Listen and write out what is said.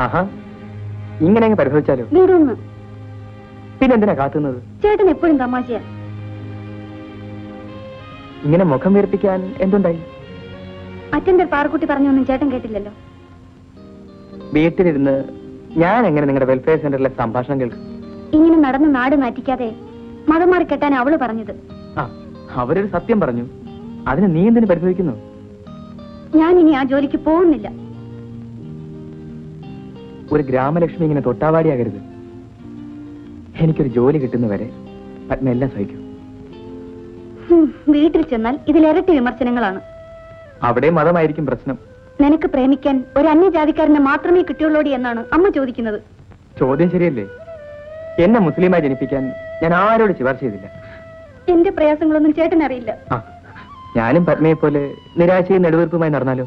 ആഹാ, ഇങ്ങനെ അങ്ങ് പരിഭവിച്ചാലോ? വിടുന്നു. പിന്നെന്തിനാ കാത്തുന്നത്? ചേട്ടൻ എപ്പോഴും തമാശയാ. ഇങ്ങനെ മുഖം വീർപ്പിക്കാൻ എന്തുണ്ടായി? അറ്റൻഡർ പാറക്കുട്ടി പറഞ്ഞൊന്നും ചേട്ടൻ കേട്ടില്ലല്ലോ. വീട്ടിലിരുന്ന് ഞാൻ എങ്ങനെ നിങ്ങളുടെ വെൽഫെയർ സെന്ററിലെ സംഭാഷണം കേൾക്കും? ഇങ്ങനെ നടന്ന് നാട് നാറ്റിക്കാതെ മതം മാറി കെട്ടാൻ അവള് പറഞ്ഞത്. ആ, അവരൊരു സത്യം പറഞ്ഞു, അതിന് നീ എന്തിനു പരിഭവിക്കുന്നു? ഞാൻ ഇനി ആ ജോലിക്ക് പോകുന്നില്ല. ഒരു ഗ്രാമലക്ഷ്മി ഇങ്ങനെ തൊട്ടാവാടിയാകരുത്. എനിക്കൊരു ജോലി കിട്ടുന്നവരെ പത്മ എല്ലാം സഹിക്കും. വീട്ടിൽ ചെന്നാൽ ഇതിലിരട്ടി വിമർശനങ്ങളാണ്. അവിടെ മതമായിരിക്കും പ്രശ്നം. നിനക്ക് പ്രേമിക്കാൻ ഒരു അന്യജാതിക്കാരനെ മാത്രമേ കിട്ടിയുള്ളൂടി എന്നാണ് അമ്മ ചോദിക്കുന്നത്. ചോദ്യം ശരിയല്ലേ? എന്നെ മുസ്ലിമായി ജനിപ്പിക്കാൻ ഞാൻ ആരോട് ശുപാർശ ചെയ്തില്ല. എന്റെ പ്രയാസങ്ങളൊന്നും ചേട്ടൻ അറിയില്ല. ഞാനും പത്മയെ പോലെ നിരാശയും നെടുവീർപ്പുമായി നടന്നാലോ?